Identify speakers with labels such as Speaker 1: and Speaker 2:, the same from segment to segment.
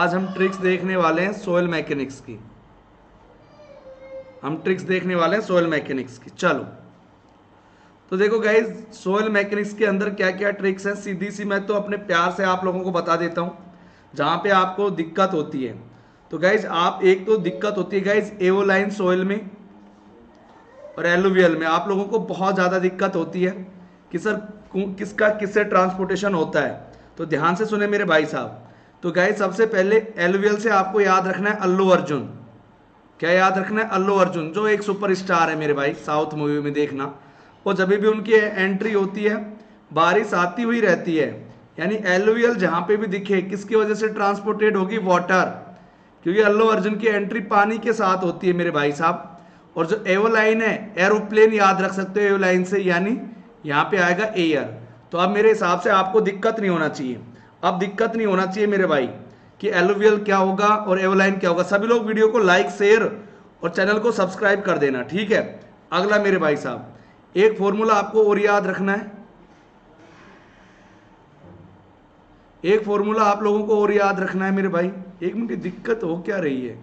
Speaker 1: आज हम ट्रिक्स देखने वाले हैं सोयल मैकेनिक्स की। चलो तो देखो गाइज, सोयल मैकेनिक्स के अंदर क्या क्या ट्रिक्स हैं, सीधी सी मैं तो अपने प्यार से आप लोगों को बता देता हूं जहां पे आपको दिक्कत होती है। तो गाइज आप एक तो दिक्कत होती है गाइज एवोलाइन सोयल में और एलुवियल में आप लोगों को बहुत ज़्यादा दिक्कत होती है कि सर किसका किससे ट्रांसपोर्टेशन होता है। तो ध्यान से सुने मेरे भाई साहब। तो गाइज सबसे पहले एलुवियल से आपको याद रखना है अल्लू अर्जुन। क्या याद रखना है? अल्लू अर्जुन, जो एक सुपरस्टार है मेरे भाई, साउथ मूवी में देखना। और जब भी उनकी एंट्री होती है बारिश आती हुई रहती है, यानी एलुवियल जहां पे भी दिखे किसकी वजह से ट्रांसपोर्टेड होगी? वाटर, क्योंकि अल्लू अर्जुन की एंट्री पानी के साथ होती है मेरे भाई साहब। और जो एवोलाइन है, एरोप्लेन याद रख सकते हो एवोलाइन से, यानी यहाँ पे आएगा एयर। तो अब मेरे हिसाब से आपको दिक्कत नहीं होना चाहिए, अब दिक्कत नहीं होना चाहिए मेरे भाई कि एलुवियल क्या होगा और एवोलाइन क्या होगा। सभी लोग वीडियो को लाइक शेयर और चैनल को सब्सक्राइब कर देना, ठीक है। अगला मेरे भाई साहब, एक फॉर्मूला आपको और याद रखना है, एक फॉर्मूला आप लोगों को और याद रखना है मेरे भाई। एक मिनट, दिक्कत हो क्या रही है,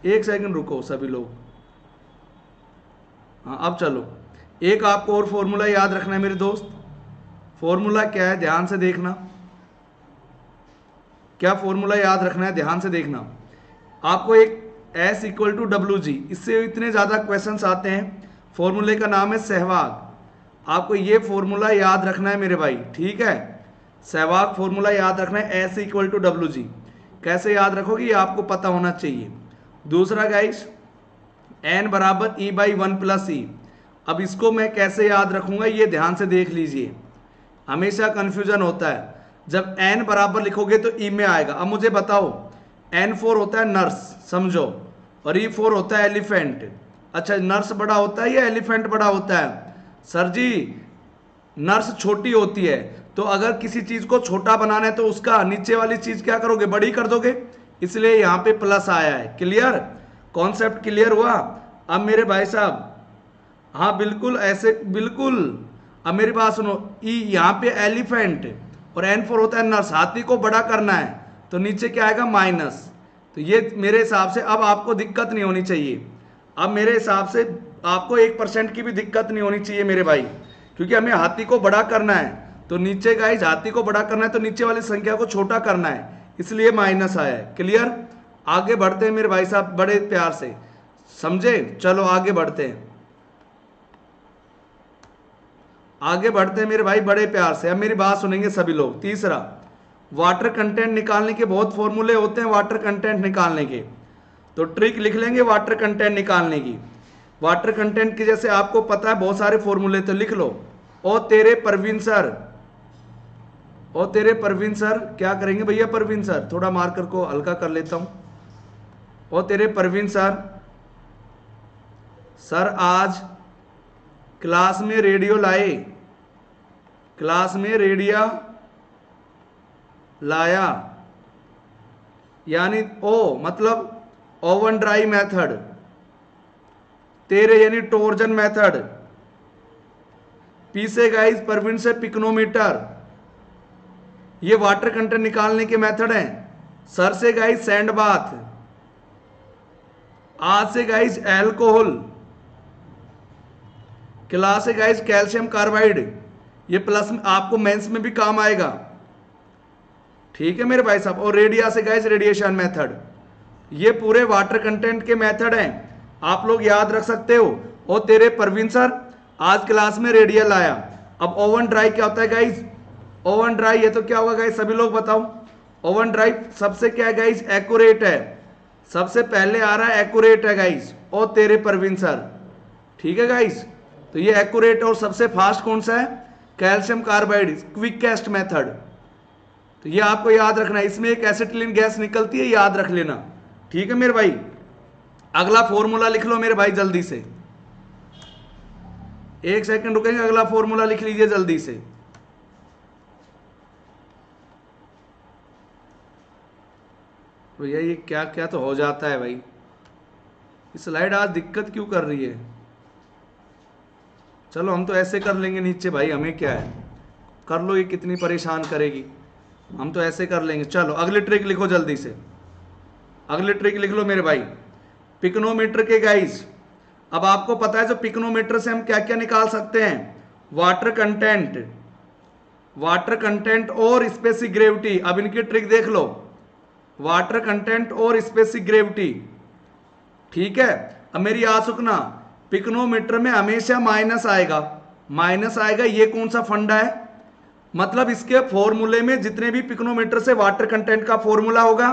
Speaker 1: एक सेकंड रुको सभी लोग। हाँ अब चलो, एक आपको और फॉर्मूला याद रखना है मेरे दोस्त। फॉर्मूला क्या है, ध्यान से देखना। क्या फॉर्मूला याद रखना है, ध्यान से देखना। आपको एक S equal to W G, इससे इतने ज़्यादा क्वेश्चंस आते हैं। फॉर्मूले का नाम है सहवाग। आपको ये फॉर्मूला याद रखना है मेरे भाई, ठीक है। सहवाग फॉर्मूला याद रखना है, S equal to W G. कैसे याद रखोगे ये आपको पता होना चाहिए। दूसरा गाइस, N बराबर E बाई 1 प्लस ई। अब इसको मैं कैसे याद रखूंगा ये ध्यान से देख लीजिए, हमेशा कंफ्यूजन होता है। जब N बराबर लिखोगे तो E में आएगा। अब मुझे बताओ, N4 होता है नर्स, समझो, और E4 होता है एलिफेंट। अच्छा, नर्स बड़ा होता है या एलिफेंट बड़ा होता है? सर जी, नर्स छोटी होती है, तो अगर किसी चीज को छोटा बनाना है तो उसका नीचे वाली चीज क्या करोगे? बड़ी कर दोगे, इसलिए यहां पे प्लस आया है। क्लियर? कॉन्सेप्ट क्लियर हुआ? अब मेरे भाई साहब, हाँ बिल्कुल ऐसे, बिल्कुल। अब मेरी बात सुनो, ई यहाँ पे एलिफेंट और N4 होता है नर्स, हाथी को बड़ा करना है तो नीचे क्या आएगा? माइनस। तो ये मेरे हिसाब से अब आपको दिक्कत नहीं होनी चाहिए। अब मेरे हिसाब से आपको 1% की भी दिक्कत नहीं होनी चाहिए मेरे भाई, क्योंकि हमें हाथी को बड़ा करना है। तो नीचे गाइस हाथी को बड़ा करना है तो नीचे वाली संख्या को छोटा करना है, इसलिए माइनस आया है। क्लियर? आगे बढ़ते हैं मेरे भाई साहब, बड़े प्यार से समझे। चलो आगे बढ़ते हैं, आगे बढ़ते हैं मेरे भाई बड़े प्यार से। अब मेरी बात सुनेंगे सभी लोग। तीसरा, वाटर कंटेंट निकालने के बहुत फॉर्मूले होते हैं वाटर कंटेंट निकालने के, तो ट्रिक लिख लेंगे वाटर कंटेंट निकालने की। वाटर कंटेंट की जैसे आपको पता है बहुत सारे फॉर्मूले, तो लिख लो। ओ तेरे परवीन सर, ओ तेरे परवीन सर, क्या करेंगे भैया परवीन सर? थोड़ा मार्कर को हल्का कर लेता हूं। ओ तेरे परवीन सर, सर आज क्लास में रेडियो लाए, क्लास में रेडियो लाया, यानी ओ मतलब ओवन ड्राई मेथड, तेरे यानी टोर्जन मेथड, पी से गाइस परवीन से पिकनोमीटर, ये वाटर कंटेंट निकालने के मेथड हैं। सर से गाइस सैंड बाथ, आज से गाइस एल्कोहल, क्लास से गाइस कैल्शियम कार्बाइड, ये प्लस आपको मेंस में भी काम आएगा, ठीक है मेरे भाई साहब। और रेडिया से गाइस रेडिएशन मेथड, ये पूरे वाटर कंटेंट के मेथड हैं, आप लोग याद रख सकते हो। और तेरे परवीन सर आज क्लास में रेडियल आया। अब ओवन ड्राई क्या होता है गाइस? ओवन ड्राई ये तो क्या होगा गाइस, सभी लोग बताओ। ओवन ड्राई सबसे क्या है गाइस? एक्यूरेट है, सबसे पहले आ रहा है एक्यूरेट है गाइस। और तेरे परवीन सर, ठीक है गाइस। तो ये एक्यूरेट और सबसे फास्ट कौन सा है? Calcium carbide, quickest method. तो ये आपको याद रखना है, इसमें एक एसिटिलीन गैस निकलती है, याद रख लेना, ठीक है मेरे भाई। अगला फॉर्मूला लिख लो मेरे भाई जल्दी से, एक सेकंड रुकेंगे, अगला फॉर्मूला लिख लीजिए जल्दी से। भैया ये क्या क्या तो हो जाता है भाई, स्लाइड आज दिक्कत क्यों कर रही है? चलो हम तो ऐसे कर लेंगे नीचे भाई, हमें क्या है, कर लो, ये कितनी परेशान करेगी। हम तो ऐसे कर लेंगे। चलो अगली ट्रिक लिखो जल्दी से, अगली ट्रिक लिख लो मेरे भाई। पिकनोमीटर के गाइस, अब आपको पता है जो पिकनोमीटर से हम क्या क्या निकाल सकते हैं, वाटर कंटेंट, वाटर कंटेंट और स्पेसिफिक ग्रेविटी। अब इनकी ट्रिक देख लो, वाटर कंटेंट और स्पेसिफिक ग्रेविटी, ठीक है। अब मेरी याद सुनना, पिकनोमीटर में हमेशा माइनस आएगा, माइनस आएगा। ये कौन सा फंडा है, मतलब इसके फॉर्मूले में जितने भी पिकनोमीटर से वाटर कंटेंट का फॉर्मूला होगा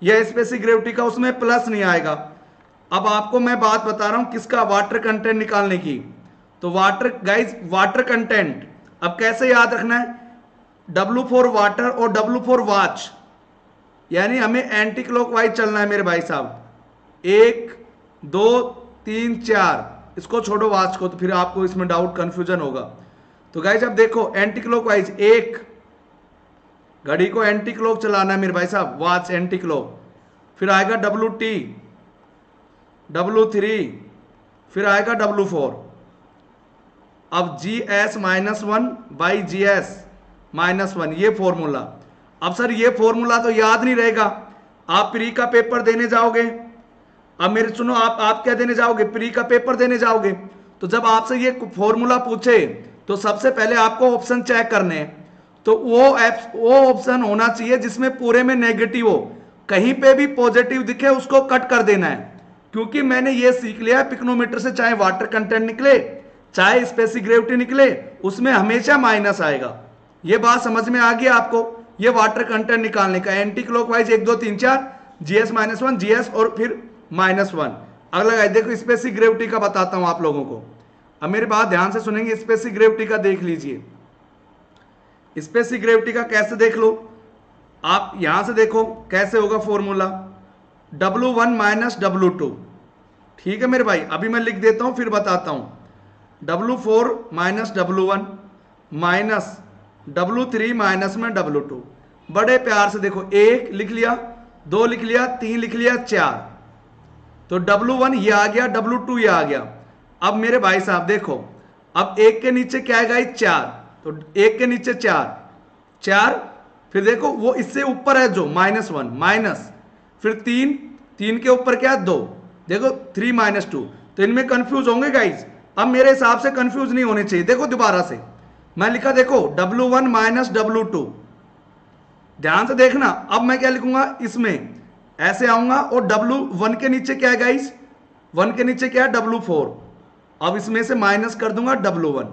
Speaker 1: या स्पेसिफिक ग्रेविटी का, उसमें प्लस नहीं आएगा। अब आपको मैं बात बता रहा हूं किसका, वाटर कंटेंट निकालने की। तो वाटर गाइज, वाटर कंटेंट अब कैसे याद रखना है, W फॉर वाटर और W फॉर वॉच, यानी हमें एंटी क्लॉकवाइज चलना है मेरे भाई साहब। 1 2 3 4, इसको छोड़ो वॉच को, तो फिर आपको इसमें डाउट कंफ्यूजन होगा। तो गाइज अब देखो एंटी क्लॉकवाइज, 1 घड़ी को एंटी क्लॉक चलाना है मेरे भाई साहब, वॉच एंटी क्लॉक। फिर आएगा WT, W3, फिर आएगा W4। अब GS -1 बाई GS -1, ये फॉर्मूला। अब सर ये फॉर्मूला तो याद नहीं रहेगा, आप प्री का पेपर देने जाओगे। अब मेरे सुनो, आप क्या देने जाओगे, प्री का पेपर देने जाओगे। तो जब आपसे ये फॉर्मूला पूछे तो सबसे पहले आपको ऑप्शन चेक करने हैं। तो वो ऑप्शन होना चाहिए जिसमें पूरे में नेगेटिव हो, कहीं पे भी पॉजिटिव दिखे उसको कट कर देना है। क्योंकि मैंने ये सीख लिया है, पिकनोमीटर से चाहे वाटर कंटेंट निकले चाहे स्पेसिफिक ग्रेविटी निकले, उसमें हमेशा माइनस आएगा। ये बात समझ में आ गई आपको, ये वाटर कंटेंट निकालने का एंटी क्लॉकवाइज 1 2 3 4, GS -1 GS और फिर -1। अगला देखो स्पेसिफिक ग्रेविटी का बताता हूं आप लोगों को। अब मेरी बात ध्यान से सुनेंगे, स्पेसिफिक ग्रेविटी का देख लीजिए। स्पेसिफिक ग्रेविटी का कैसे देख लो, आप यहां से देखो कैसे होगा फॉर्मूला, W1 - W2, ठीक है मेरे भाई। अभी मैं लिख देता हूं फिर बताता हूं, W4 - W1 minus W3 minus में W2। बड़े प्यार से देखो, 1 लिख लिया, 2 लिख लिया, 3 लिख लिया, 4। तो W1 ये आ गया, W2 ये आ गया। अब मेरे भाई साहब देखो, अब 1 के नीचे क्या है गाइस, 4, तो 1 के नीचे 4, फिर देखो वो इससे ऊपर है जो -1 माइनस, फिर 3 के ऊपर क्या है 2, देखो 3 - 2। तो इनमें कंफ्यूज होंगे गाइस, अब मेरे हिसाब से कंफ्यूज नहीं होने चाहिए। देखो दोबारा से मैं लिखा, देखो W1 - W2, ध्यान से देखना। अब मैं क्या लिखूंगा, इसमें ऐसे आऊंगा और W1 के नीचे क्या है गाइस, 1 के नीचे क्या है W4। अब इसमें से माइनस कर दूंगा W1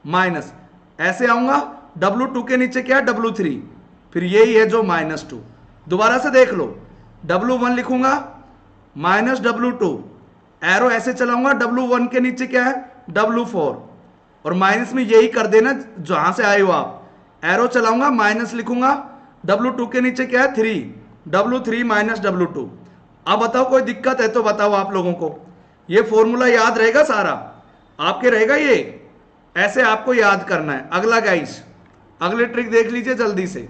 Speaker 1: माइनस, ऐसे आऊंगा W2 के नीचे क्या है W3, फिर यही है जो -2। दोबारा से देख लो, W1 लिखूंगा -W2, एरो ऐसे चलाऊंगा, W1 के नीचे क्या है W4, और माइनस में यही कर देना जहां से आए हो आप, एरो चलाऊंगा माइनस लिखूंगा, W2 के नीचे क्या है 3, W3 - W2। अब बताओ कोई दिक्कत है तो बताओ आप लोगों को, ये फॉर्मूला याद रहेगा सारा आपके रहेगा, ये ऐसे आपको याद करना है। अगला गाइस, अगली ट्रिक देख लीजिए जल्दी से,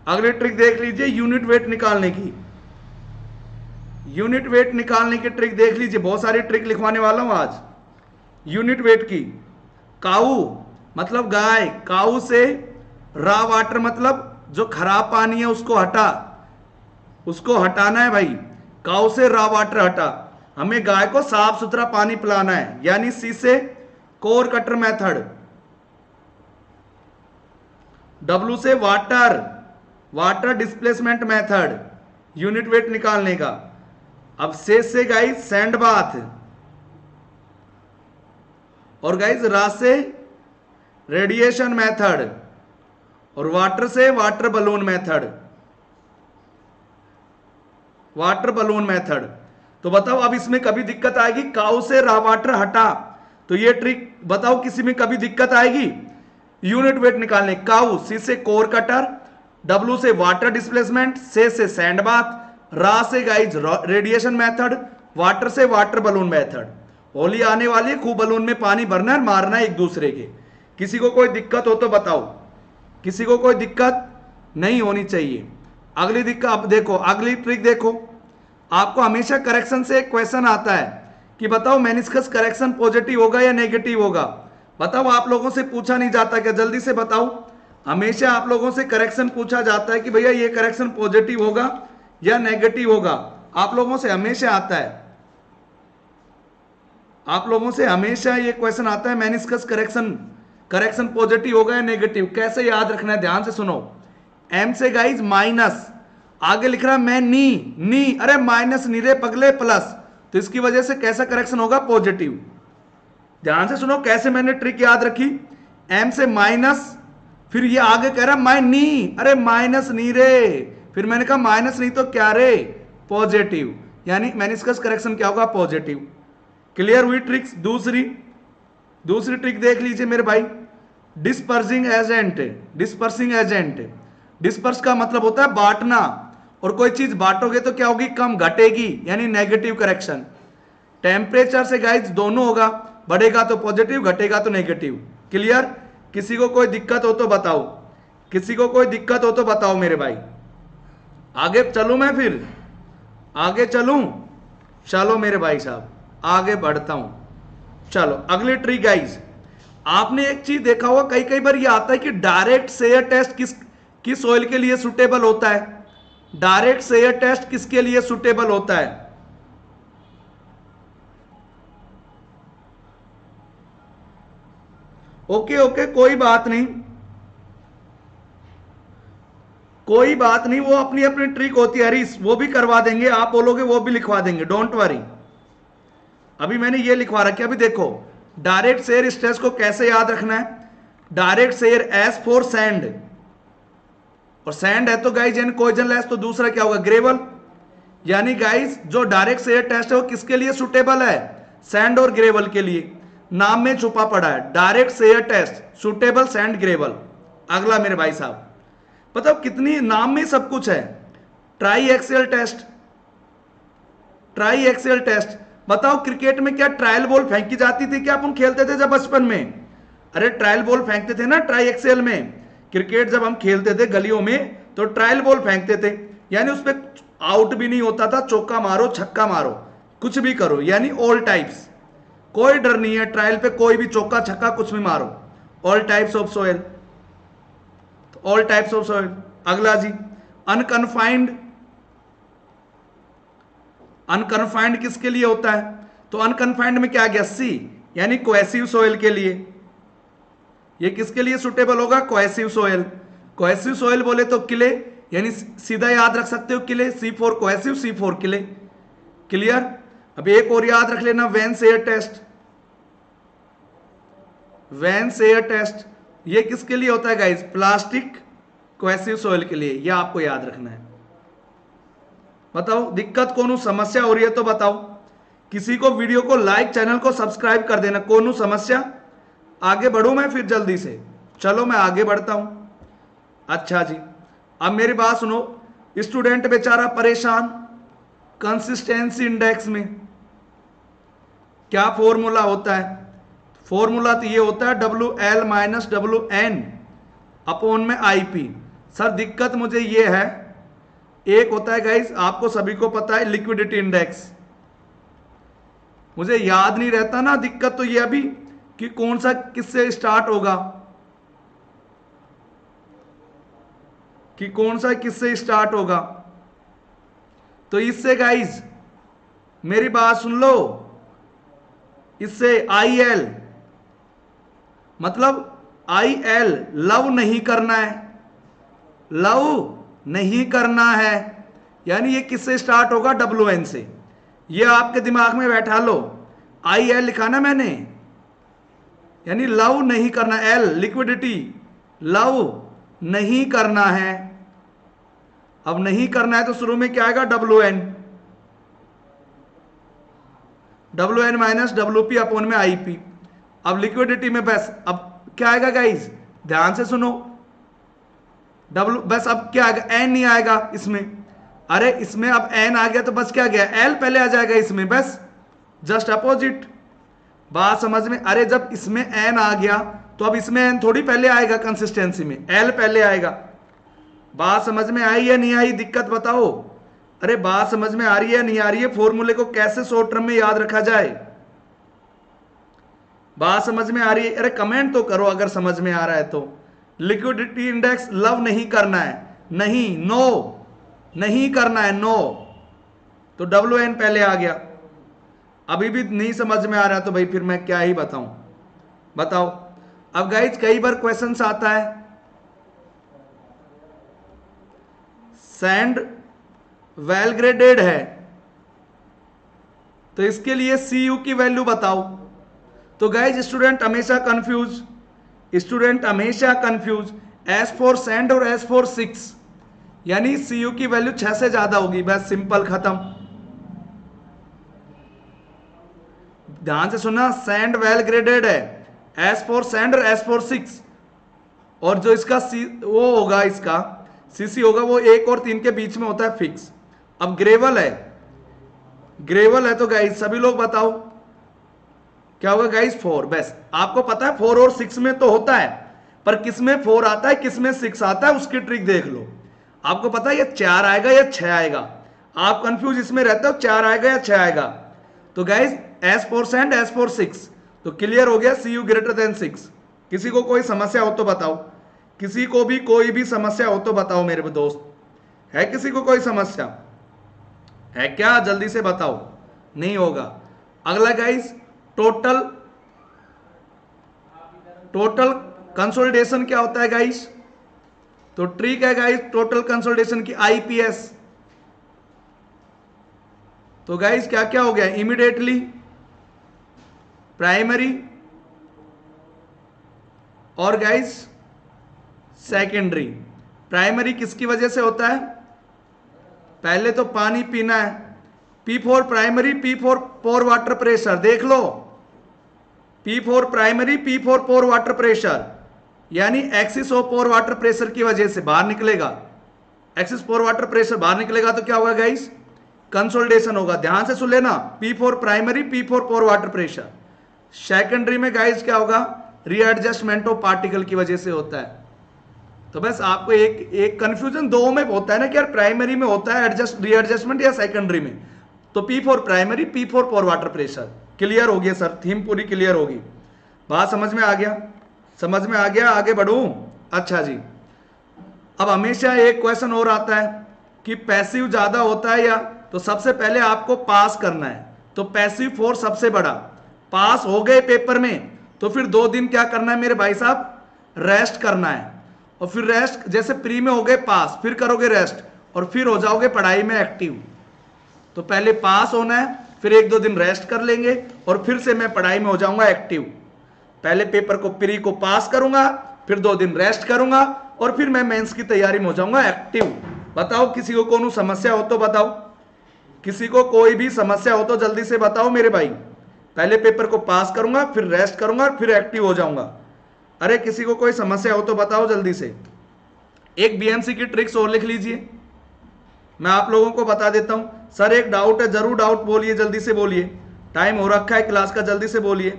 Speaker 1: अगली ट्रिक देख लीजिए यूनिट वेट निकालने की। यूनिट वेट निकालने की ट्रिक देख लीजिए, बहुत सारी ट्रिक लिखवाने वाला हूं आज यूनिट वेट की। काऊ मतलब गाय, काऊ से रा वाटर मतलब जो खराब पानी है उसको हटाना है भाई। काऊ से रा वाटर हटा, हमें गाय को साफ सुथरा पानी पिलाना है, यानी सी से कोर कटर मेथड। W से water displacement method, unit weight निकालने का। अब से गाइस सैंड बाथ, और गाइस रा से रेडिएशन मेथड, और वाटर से वाटर बलून मेथड। तो बताओ अब इसमें कभी दिक्कत आएगी, काऊ से रा वाटर हटा, तो ये ट्रिक बताओ किसी में कभी दिक्कत आएगी यूनिट वेट निकालने। काऊ सी से कोर कटर, W से वाटर डिस्प्लेसमेंट, से सैंड बाथ, रा से गाइज रेडिएशन मेथड, वाटर से वाटर बलून मेथड। होली आने वाली है, खूब बलून में पानी भरना है, मारना है एक दूसरे के। किसी को कोई दिक्कत हो तो बताओ, किसी को कोई दिक्कत नहीं होनी चाहिए। अगली दिक्कत, अब देखो अगली ट्रिक देखो, आपको हमेशा करेक्शन से एक क्वेश्चन आता है कि बताओ मेनिस्कस करेक्शन पॉजिटिव होगा या नेगेटिव होगा। बताओ, आप लोगों से पूछा नहीं जाता क्या, जल्दी से बताओ। हमेशा आप लोगों से करेक्शन पूछा जाता है कि भैया ये करेक्शन पॉजिटिव होगा या नेगेटिव होगा, आप लोगों से हमेशा आता है, आप लोगों से हमेशा ये क्वेश्चन आता है मेनिस्कस करेक्शन पॉजिटिव होगा या नेगेटिव। कैसे याद रखना है, ध्यान से सुनो। एम से गाइज माइनस, आगे लिख रहा मैं नी, अरे माइनस नी रे पगले प्लस, तो इसकी वजह से कैसा करेक्शन होगा, पॉजिटिव। ध्यान से सुनो कैसे मैंने ट्रिक याद रखी। एम से माइनस, फिर ये आगे कह रहा माइन नी, अरे माइनस नी रे, फिर मैंने कहा माइनस नहीं तो क्या रे, पॉजिटिव, यानी मेनिस्कस करेक्शन क्या होगा, पॉजिटिव। क्लियर हुई ट्रिक्स। दूसरी ट्रिक देख लीजिए मेरे भाई, डिस्पर्सिंग एजेंट। डिस्पर्स का मतलब होता है बांटना, और कोई चीज बांटोगे तो क्या होगी, कम घटेगी, यानी नेगेटिव करेक्शन। टेम्परेचर से गाइज दोनों होगा, बढ़ेगा तो पॉजिटिव, घटेगा तो नेगेटिव। क्लियर। किसी को कोई दिक्कत हो तो बताओ, किसी को कोई दिक्कत हो तो बताओ मेरे भाई। आगे चलूं मैं, फिर आगे चलूं, चलो मेरे भाई साहब आगे बढ़ता हूं। चलो अगली ट्रिक गाइज, आपने एक चीज देखा होगा, कई बार ये आता है कि डायरेक्ट सेयर टेस्ट किस ऑयल के लिए सुटेबल होता है, डायरेक्ट सेयर टेस्ट किसके लिए सुटेबल होता है। ओके कोई बात नहीं, वो अपनी अपनी ट्रिक होती है हरीश, वो भी करवा देंगे, आप बोलोगे वो भी लिखवा देंगे, डोंट वरी। अभी मैंने ये लिखवा रखा है। अभी देखो डायरेक्ट सेयर स्ट्रेस को कैसे याद रखना है। Direct share S for sand, और सैंड है तो गाइज एन कोइजनलेस, तो दूसरा क्या होगा, ग्रेवल। यानी गाइज जो डायरेक्ट सेयर टेस्ट है वो किसके लिए सुटेबल है, सैंड और ग्रेवल के लिए। नाम में छुपा पड़ा है, direct shear test suitable sand gravel. अगला मेरे भाई साहब, बताओ कितनी नाम में सब कुछ है। ट्राई एक्सियल टेस्ट, बताओ क्रिकेट में क्या ट्रायल बॉल फेंकी जाती थी, क्या अपन खेलते थे जब बचपन में, अरे ट्रायल बॉल फेंकते थे ना ट्राई एक्सियल में। क्रिकेट जब हम खेलते थे गलियों में तो ट्रायल बॉल फेंकते थे, यानी उस पर आउट भी नहीं होता था, चौका मारो छक्का मारो कुछ भी करो, यानी ऑल टाइप्स, कोई डर नहीं है ट्रायल पे, कोई भी चौका छक्का कुछ भी मारो, all types of soil, all types of soil. अगला जी अनकन्फाइंड किसके लिए होता है, तो अनकन्फाइंड में क्या आ गया, सी, यानी कोएसिव सोयल के लिए। ये किसके लिए सुटेबल होगा, कोएसिव सोयल। कोएसिव सोयल बोले तो किले, यानी सीधा याद रख सकते हो किले, सी फॉर कोएसिव, सी फॉर किले। क्लियर। अब एक और याद रख लेना, वैन सेयर टेस्ट, ये किसके लिए होता है गाइस, प्लास्टिक कोएसिव सोयल के लिए, यह आपको याद रखना है। बताओ दिक्कत कोनू समस्या हो रही है तो बताओ, किसी को वीडियो को लाइक, चैनल को सब्सक्राइब कर देना, कोनू समस्या। आगे बढ़ूं मैं फिर जल्दी से, चलो मैं आगे बढ़ता हूं। अच्छा जी, अब मेरी बात सुनो, स्टूडेंट बेचारा परेशान, कंसिस्टेंसी इंडेक्स में क्या फॉर्मूला होता है, फॉर्मूला तो ये होता है WL माइनस WN अपॉन में IP। सर दिक्कत मुझे ये है, एक होता है गाइस आपको सभी को पता है लिक्विडिटी इंडेक्स, मुझे याद नहीं रहता ना, दिक्कत तो ये अभी कि कौन सा किससे स्टार्ट होगा, कि कौन सा किससे स्टार्ट होगा। तो इससे गाइस मेरी बात सुन लो, इससे IL मतलब IL लव नहीं करना है, लव नहीं करना है, यानी ये किससे स्टार्ट होगा, WN से। ये आपके दिमाग में बैठा लो, IL लिखा ना मैंने, यानी लव नहीं करना, L लिक्विडिटी, लव नहीं करना है। अब नहीं करना है तो शुरू में क्या आएगा, WN माइनस WP अपॉन में IP। अब लिक्विडिटी में बस अब क्या आएगा गाइस, ध्यान से सुनो, बस अब क्या आएगा, N नहीं आएगा इसमें, अरे इसमें अब N आ गया तो बस क्या गया, L पहले आ जाएगा इसमें, बस जस्ट अपोजिट। बात समझ में, अरे जब इसमें N आ गया तो अब इसमें N थोड़ी पहले आएगा, कंसिस्टेंसी में L पहले आएगा। बात समझ में आई या नहीं आई, दिक्कत बताओ, अरे बात समझ में आ रही है नहीं आ रही है, फॉर्मूले को कैसे शॉर्ट टर्म में याद रखा जाए, बात समझ में आ रही है, अरे कमेंट तो करो अगर समझ में आ रहा है तो, लिक्विडिटी इंडेक्स लव नहीं करना है, नहीं, नो नहीं करना है, नो। तो WN पहले आ गया। अभी भी नहीं समझ में आ रहा तो भाई फिर मैं क्या ही बताऊं, बताओ। अब गाइज कई बार क्वेश्चन आता है सैंड वेल ग्रेडेड है, तो इसके लिए Cu की वैल्यू बताओ। तो गाइज स्टूडेंट हमेशा कंफ्यूज, एस फॉर सैंड और एस फॉर 6, यानी Cu की वैल्यू 6 से ज्यादा होगी, बस सिंपल खत्म। ध्यान से सुनना, सैंड वेल ग्रेडेड है, एस फॉर सैंड और एस फॉर 6, और जो इसका वो होगा, इसका Cc होगा, वो 1 और 3 के बीच में होता है फिक्स। अब ग्रेवल है तो गाइज सभी लोग बताओ क्या होगा गाइज, 4। बस आपको पता है 4 और 6 में तो होता है, पर किस में 4 आता है किस में 6 आता है उसकी ट्रिक देख लो। आपको पता है ये 4 आएगा या 6 आएगा, आप कंफ्यूज इसमें रहते हो 4 आएगा या 6 आएगा। तो guys S for sand S for 6, तो क्लियर हो गया Cu ग्रेटर देन 6। किसी को कोई समस्या हो तो बताओ, किसी को भी कोई भी समस्या हो तो बताओ मेरे दोस्त, है किसी को कोई समस्या है क्या, जल्दी से बताओ। नहीं होगा। अगला गाइज टोटल कंसोलिडेशन क्या होता है गाइज, तो ट्रिक है गाइज टोटल कंसोलिडेशन की, IPS। तो गाइज क्या क्या हो गया, इमीडिएटली, प्राइमरी और गाइज सेकेंडरी। प्राइमरी किसकी वजह से होता है, पहले तो पानी पीना है, P for primary, P for pore water pressure, देख लो, P for primary, P for pore water pressure, यानी excess of pore water pressure की वजह से बाहर निकलेगा, एक्सिस पोर वाटर प्रेशर बाहर निकलेगा तो क्या होगा गाइस, कंसोलिडेशन होगा। ध्यान से सुन लेना, P for primary, P for pore water pressure. Secondary में गाइस क्या होगा, रीएडजस्टमेंट ऑफ पार्टिकल की वजह से होता है। तो बस आपको एक कंफ्यूजन दो में होता है ना कि यार प्राइमरी में होता है रीएडजस्टमेंट या सेकेंडरी में, तो P for primary, P for pore water pressure. Clear हो गया सर, थीम पूरी क्लियर होगी, बात समझ में आ गया, समझ में आ गया, आगे बढ़ूं। अच्छा जी, अब हमेशा एक क्वेश्चन और आता है कि पैसिव ज्यादा होता है या, तो सबसे पहले आपको पास करना है, तो पैसिव फोर्स सबसे बड़ा, पास हो गए पेपर में तो फिर 2 दिन क्या करना है मेरे भाई साहब, रेस्ट करना है। और फिर रेस्ट, जैसे प्री में हो गए पास, फिर करोगे रेस्ट और फिर हो जाओगे पढ़ाई में एक्टिव। तो पहले पास होना है, फिर 1-2 दिन रेस्ट कर लेंगे और फिर से मैं पढ़ाई में हो जाऊंगा एक्टिव। पहले पेपर को प्री को पास करूंगा, फिर 2 दिन रेस्ट करूंगा और फिर मैं मेंस की तैयारी में हो जाऊंगा एक्टिव। बताओ किसी को कोनो समस्या हो तो बताओ, किसी को कोई भी समस्या हो तो जल्दी से बताओ मेरे भाई। पहले पेपर को पास करूंगा, फिर रेस्ट करूंगा, फिर एक्टिव हो जाऊंगा। अरे किसी को कोई समस्या हो तो बताओ जल्दी से। एक BMC की ट्रिक्स और लिख लीजिए, मैं आप लोगों को बता देता हूं। सर एक डाउट है, जरूर डाउट बोलिए, जल्दी से बोलिए, टाइम हो रखा है क्लास का, जल्दी से बोलिए,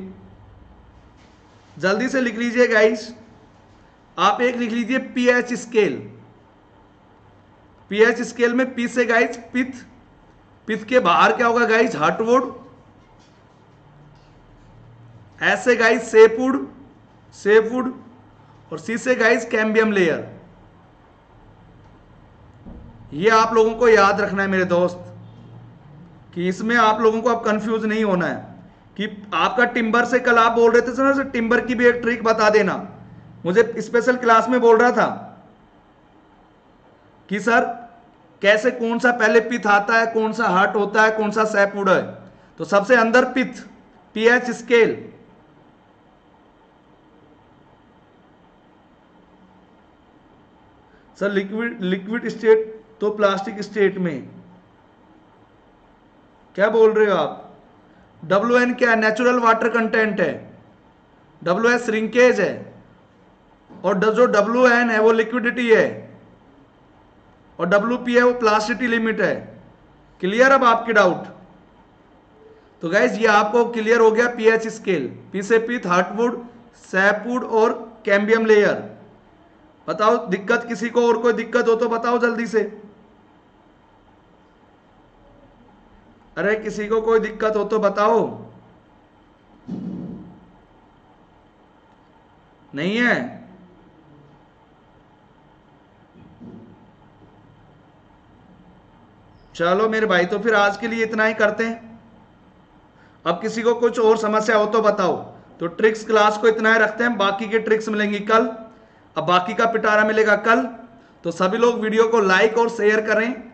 Speaker 1: जल्दी से लिख लीजिए गाइस। आप एक लिख लीजिए pH स्केल। pH स्केल में P से गाइस पित्त, पित्त के बाहर क्या होगा गाइस, हार्टवुड। S से गाइस सेपवुड, सेपवुड, और C से गाइस कैम्बियम लेयर। ये आप लोगों को याद रखना है मेरे दोस्त, कि इसमें आप लोगों को अब कंफ्यूज नहीं होना है कि आपका टिम्बर से, कल आप बोल रहे थे सर टिम्बर की भी एक ट्रिक बता देना, मुझे स्पेशल क्लास में बोल रहा था कि सर कैसे, कौन सा पहले पित्त आता है, कौन सा हार्ट होता है, कौन सा सैपवुड है। तो सबसे अंदर पित्त, pH scale. Sir liquid state तो प्लास्टिक स्टेट में, क्या बोल रहे हो आप। WN क्या है, नेचुरल वाटर कंटेंट है, WS श्रिंकेज है, और जो WN है वो लिक्विडिटी है, और WP है वो प्लास्टिसिटी लिमिट है। क्लियर अब आपकी डाउट। तो गाइज ये आपको क्लियर हो गया pH स्केल, P से पित्त, हार्टवुड, सैपवुड और कैम्बियम लेयर। बताओ दिक्कत किसी को, और कोई दिक्कत हो तो बताओ जल्दी से। अरे किसी को कोई दिक्कत हो तो बताओ। नहीं है, चलो मेरे भाई, तो फिर आज के लिए इतना ही करते हैं। अब किसी को कुछ और समस्या हो तो बताओ। तो ट्रिक्स क्लास को इतना ही रखते हैं, बाकी के ट्रिक्स मिलेंगी कल। अब बाकी का पिटारा मिलेगा कल। तो सभी लोग वीडियो को लाइक और शेयर करें